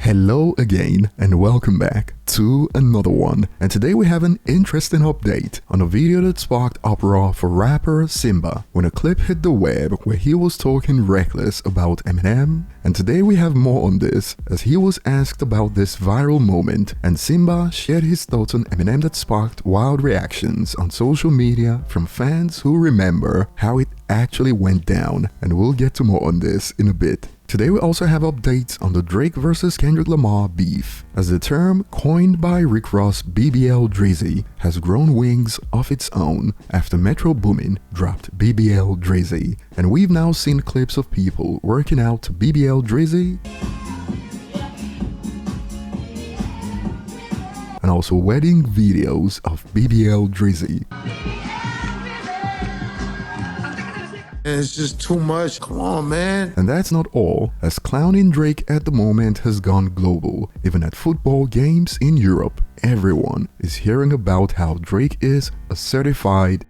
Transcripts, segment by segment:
Hello again and welcome back to another one, and today we have an interesting update on a video that sparked uproar for rapper Simba when a clip hit the web where he was talking reckless about Eminem. And today we have more on this, as he was asked about this viral moment and Simba shared his thoughts on Eminem that sparked wild reactions on social media from fans who remember how it actually went down, and we'll get to more on this in a bit. Today we also have updates on the Drake vs Kendrick Lamar beef, as the term coined by Rick Ross BBL Drizzy has grown wings of its own after Metro Boomin dropped BBL Drizzy, and we've now seen clips of people working out to BBL Drizzy and also wedding videos of BBL Drizzy. It's just too much. Come on, man. And that's not all, as clowning Drake at the moment has gone global. Even at football games in Europe, everyone is hearing about how Drake is a certified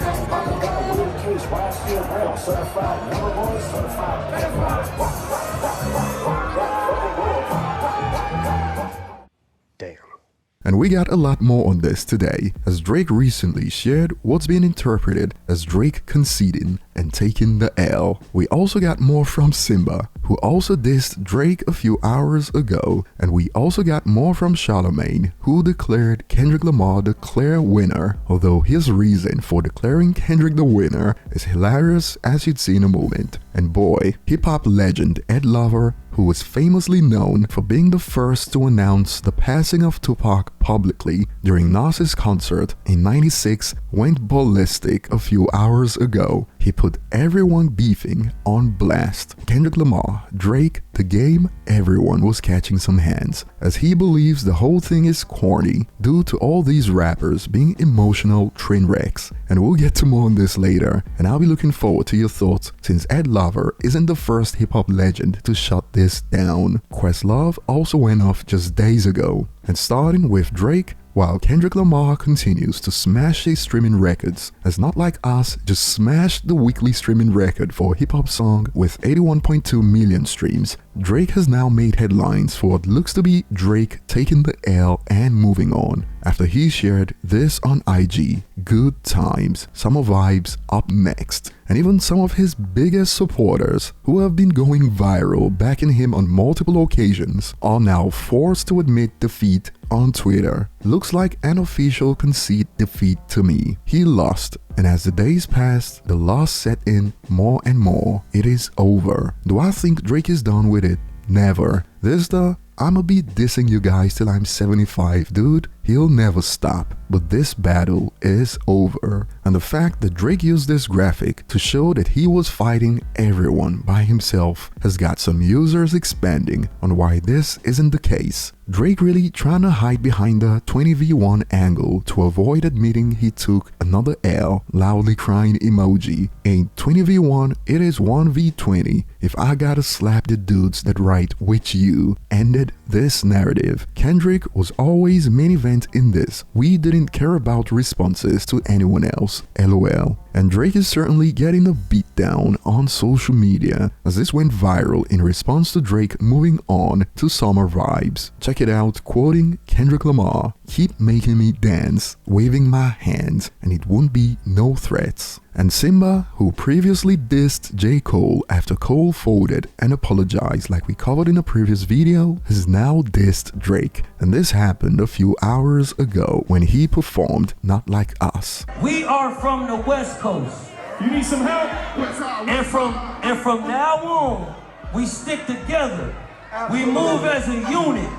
And we got a lot more on this today, as Drake recently shared what's being interpreted as Drake conceding and taking the L. We also got more from Simba, who also dissed Drake a few hours ago, and we also got more from Charlamagne, who declared Kendrick Lamar the clear winner, although his reason for declaring Kendrick the winner is hilarious, as you'd see in a moment. And boy, hip-hop legend Ed Lover, who was famously known for being the first to announce the passing of Tupac publicly during Nas's concert in '96, went ballistic a few hours ago. He put everyone beefing on blast. Kendrick Lamar, Drake, the game, everyone was catching some hands, as he believes the whole thing is corny due to all these rappers being emotional train wrecks. And we'll get to more on this later, and I'll be looking forward to your thoughts, since Ed Lover isn't the first hip-hop legend to shut this down. Questlove also went off just days ago, and starting with Drake, while Kendrick Lamar continues to smash his streaming records, as Not Like Us just smashed the weekly streaming record for a hip-hop song with 81.2 million streams, Drake has now made headlines for what looks to be Drake taking the L and moving on, after he shared this on IG: "Good times, summer vibes up next." And even some of his biggest supporters, who have been going viral backing him on multiple occasions, are now forced to admit defeat on Twitter. Looks like an official concede defeat to me. He lost, and as the days passed, the loss set in more and more. It is over. Do I think Drake is done with it? Never. This the "I'ma be dissing you guys till I'm 75 dude, he'll never stop." But this battle is over. And the fact that Drake used this graphic to show that he was fighting everyone by himself has got some users expanding on why this isn't the case. Drake really trying to hide behind the 20v1 angle to avoid admitting he took another L, loudly crying emoji. Ain't 20v1, it is 1v20. If I gotta slap the dudes that write "with you," ended this narrative. Kendrick was always main event in this. We didn't care about responses to anyone else, LOL. And Drake is certainly getting a beatdown on social media, as this went viral in response to Drake moving on to Summer Vibes. Check it out, quoting Kendrick Lamar: "Keep making me dance, waving my hands, and it won't be no threats." And Simba, who previously dissed J. Cole after Cole folded and apologized like we covered in a previous video, has now dissed Drake. And this happened a few hours ago when he performed Not Like Us. "We are from the West Coast. You need some help? And from now on, we stick together. We move as a unit.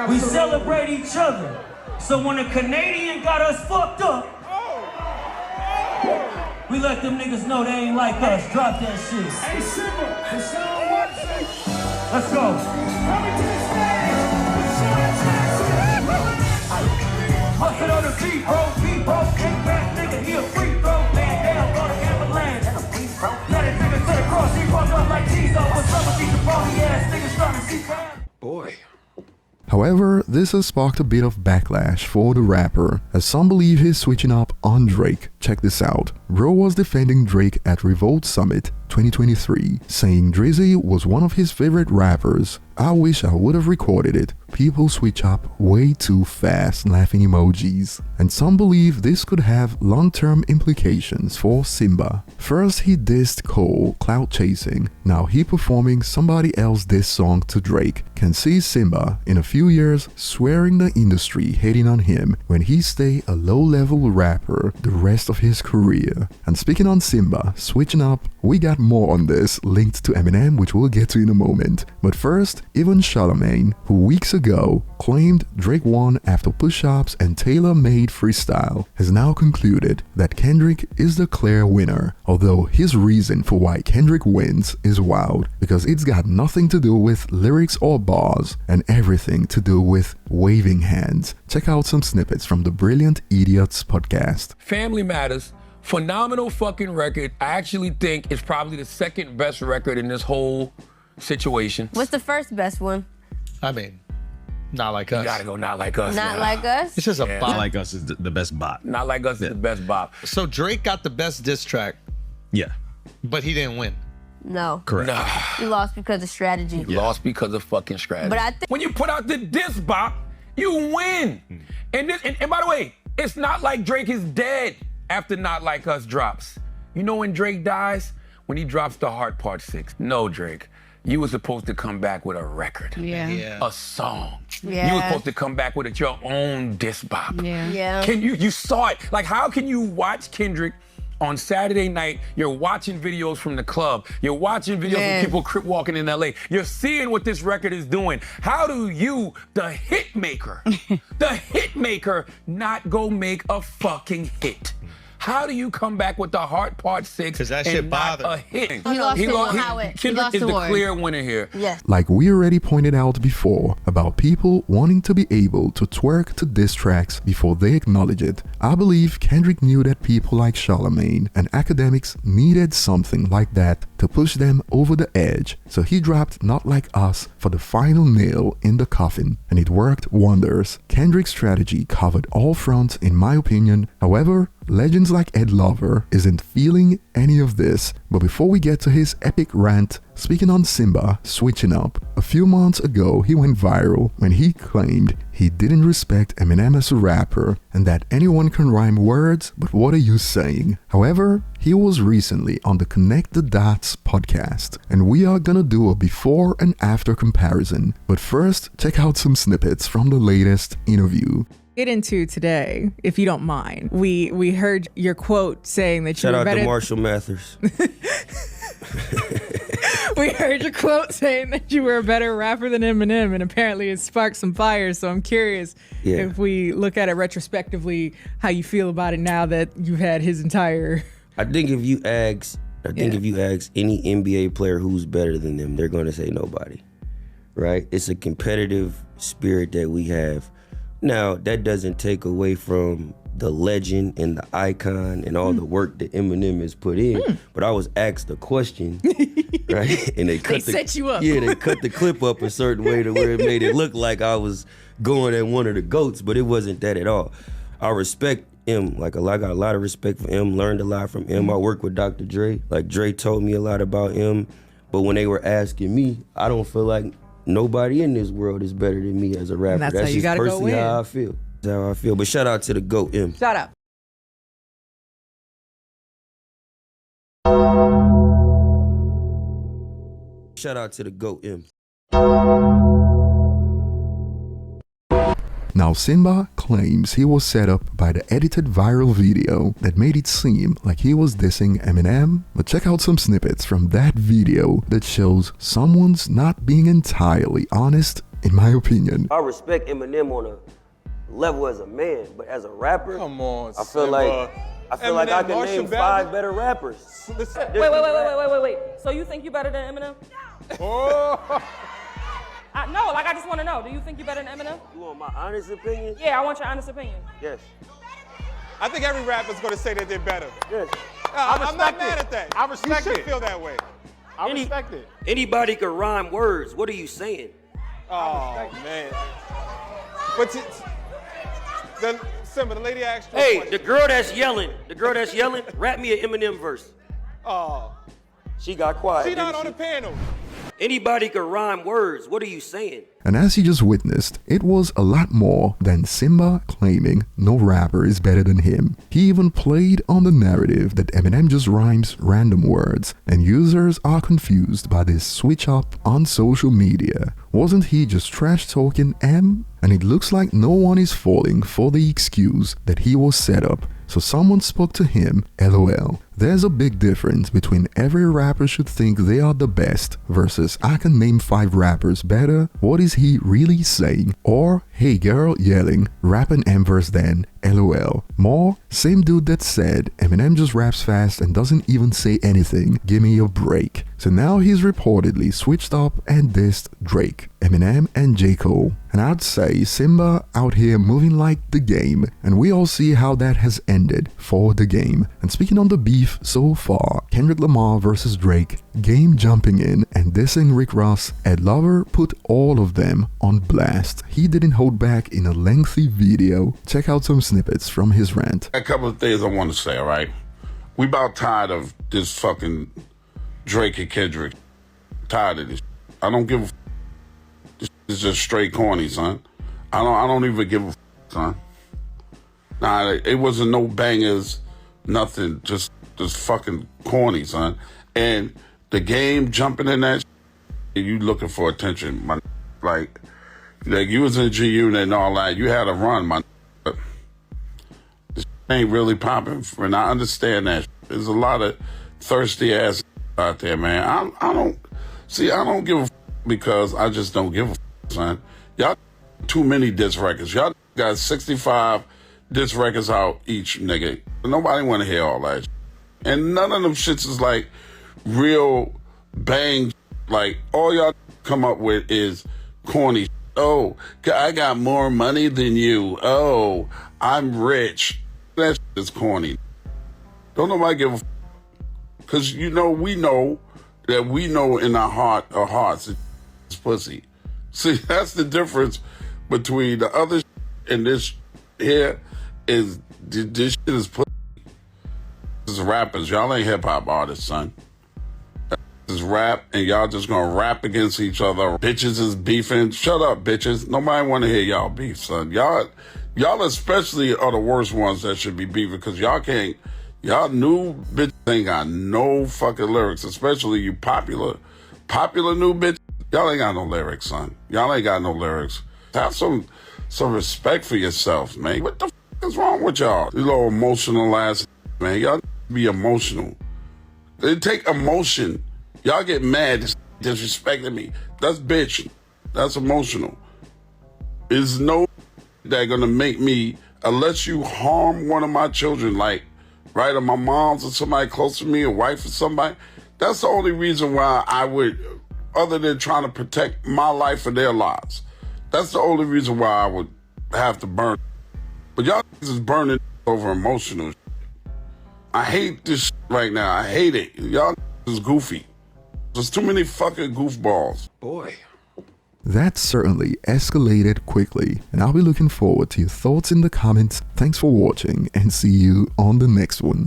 We celebrate each other. So when a Canadian got us fucked up, we let them niggas know they ain't like us. Drop that shit." Hey, Simba, let's go. Hustle on the beat, bro, kick back, nigga, he a free throw. Man down, go to Avalanche. Let it nigga to the cross, he fucked up like cheese off. But some of these phony ass niggas trying to see crap. Boy. However, this has sparked a bit of backlash for the rapper, as some believe he's switching up on Drake. Check this out. bro was defending Drake at Revolt Summit 2023, saying Drizzy was one of his favorite rappers. I wish I would have recorded it. People switch up way too fast, laughing emojis. And some believe this could have long-term implications for Simba. First he dissed Cole, clout chasing. Now he performing somebody else's diss song to Drake. Can see Simba in a few years swearing the industry hating on him when he stay a low-level rapper the rest of his career. And speaking on Simba, switching up, we got more on this linked to Eminem, which we'll get to in a moment. But first, even Charlamagne, who weeks ago claimed Drake won after push-ups and tailor-made freestyle, has now concluded that Kendrick is the clear winner, although his reason for why Kendrick wins is wild, because it's got nothing to do with lyrics or bars, and everything to do with waving hands. Check out some snippets from the Brilliant Idiots podcast. Family Matters, phenomenal fucking record. I actually think it's probably the second best record in this whole situation. What's the first best one? I mean, Not Like Us. You gotta go Not Like Us. Not now. Like Us? It's just a Yeah. bop. Not Like Us is the best bop. Not Like Us is the best bop. So Drake got the best diss track, Yeah, but he didn't win. No. correct. Nah, You lost because of strategy. you lost because of fucking strategy. But I think when you put out the diss bop, you win. And by the way, it's not like Drake is dead after Not Like Us drops. You know when Drake dies? When he drops the Heart Part 6. No, Drake. You were supposed to come back with a record. Yeah. A song. Yeah. You were supposed to come back with your own diss bop. Yeah. You saw it. Like, how can you watch Kendrick on Saturday night? You're watching videos from the club. You're watching videos of people crip walking in LA. You're seeing what this record is doing. How do you, the hit maker, not go make a fucking hit? How do you come back with the Heart Part 6 'Cause that and shit not bothered. a hit? He lost to Howard. He Kendrick lost is to the Warren. clear winner here. Yes. Like we already pointed out before about people wanting to be able to twerk to diss tracks before they acknowledge it, I believe Kendrick knew that people like Charlamagne and academics needed something like that to push them over the edge, so he dropped Not Like Us for the final nail in the coffin, and it worked wonders. Kendrick's strategy covered all fronts in my opinion. However, legends like Ed Lover isn't feeling any of this. But before we get to his epic rant, speaking on Simba switching up, a few months ago he went viral when he claimed he didn't respect Eminem as a rapper and that anyone can rhyme words, but what are you saying? However, he was recently on the Connect the Dots podcast, and we are gonna do a before and after comparison. But first, check out some snippets from the latest interview. Get into today, if you don't mind. We heard your quote saying that Shout you were out better. to Marshall Mathers. We heard your quote saying that you were a better rapper than Eminem, and apparently it sparked some fire. So I'm curious if we look at it retrospectively, how you feel about it now that you've had his entire. I think if you ask any NBA player who's better than them, they're gonna say nobody. Right? It's a competitive spirit that we have. Now, that doesn't take away from the legend and the icon and all the work that Eminem has put in. But I was asked a question, right? And they set you up. Yeah, they cut the clip up a certain way to where it made it look like I was going at one of the GOATs, but it wasn't that at all. I respect M. I got a lot of respect for M, learned a lot from M. I work with Dr. Dre. Like, Dre told me a lot about M. But when they were asking me, I don't feel like nobody in this world is better than me as a rapper. And that's how you just gotta go personally win. how I feel. That's how I feel. But shout out to the GOAT, M. Shut up. Shout out to the GOAT, M. Now Simba claims he was set up by the edited viral video that made it seem like he was dissing Eminem, but check out some snippets from that video that shows someone's not being entirely honest, in my opinion. I respect Eminem on a level as a man, but as a rapper, Come on, I feel like I can name 5 better rappers. Wait. So you think you better than Eminem? No, I just want to know. Do you think you better than Eminem? You want my honest opinion? Yeah, I want your honest opinion. Yes. I think every rapper's gonna say that they're better. Yes. I'm not mad at that. I respect You should it. feel that way. I respect it. Anybody can rhyme words. What are you saying? Oh man. But Simba, the lady asked you. Hey, the girl that's yelling, rap me an Eminem verse. Oh. She got quiet. She not on the panel. Anybody can rhyme words. What are you saying? And as you just witnessed, it was a lot more than Simba claiming no rapper is better than him. He even played on the narrative that Eminem just rhymes random words, and users are confused by this switch up on social media. Wasn't he just trash talking M? And it looks like no one is falling for the excuse that he was set up, so someone spoke to him, LOL. There's a big difference between every rapper should think they are the best versus I can name 5 rappers better. What is he really saying? Or hey girl yelling, rap an M verse then, LOL. More, same dude that said Eminem just raps fast and doesn't even say anything, give me a break. So now he's reportedly switched up and dissed Drake, Eminem and J. Cole. And I'd say Simba out here moving like the game, and we all see how that has ended for the game. And speaking on the beef so far, Kendrick Lamar versus Drake, Game jumping in and dissing Rick Ross, Ed Lover put all of them on blast. He didn't hold back in a lengthy video. Check out some snippets from his rant. A couple of things I want to say, all right? We about tired of this fucking Drake and Kendrick. Tired of this. I don't give a This is just straight corny, son. I don't even give a son. Nah, it wasn't no bangers, nothing. Just fucking corny, son. And the game jumping in that you looking for attention, my like you was in G Unit and all that. You had a run, my this ain't really popping. And I understand that. There's a lot of thirsty ass out there, man. I don't give a because I just don't give a son. Y'all too many diss records. Y'all got 65 diss records out each, nigga. Nobody want to hear all that. And none of them shits is like real bang. Like all y'all come up with is corny. Oh, I got more money than you. Oh, I'm rich. That shit is corny. Don't nobody give a because we know that we know in our hearts it's pussy. See, that's the difference between the other and this here is this shit is pussy. This is rappers. Y'all ain't hip hop artists, son. This is rap and y'all just gonna rap against each other. Bitches is beefing. Shut up, bitches. Nobody wanna hear y'all beef, son. Y'all especially are the worst ones that should be beefing because y'all new bitches ain't got no fucking lyrics, especially you popular new bitches. Y'all ain't got no lyrics, son. Y'all ain't got no lyrics. Have some respect for yourselves, man. What the f is wrong with y'all? You little emotional ass, man. Y'all be emotional. They take emotion. Y'all get mad, disrespecting me. That's bitch. That's emotional. There's no that gonna make me, unless you harm one of my children, like, right, or my mom's or somebody close to me, a wife or somebody. That's the only reason why I would, other than trying to protect my life and their lives. That's the only reason why I would have to burn. But y'all is burning over emotional. I hate this right now. I hate it. Y'all is goofy. There's too many fucking goofballs. Boy. That certainly escalated quickly, and I'll be looking forward to your thoughts in the comments. Thanks for watching, and see you on the next one.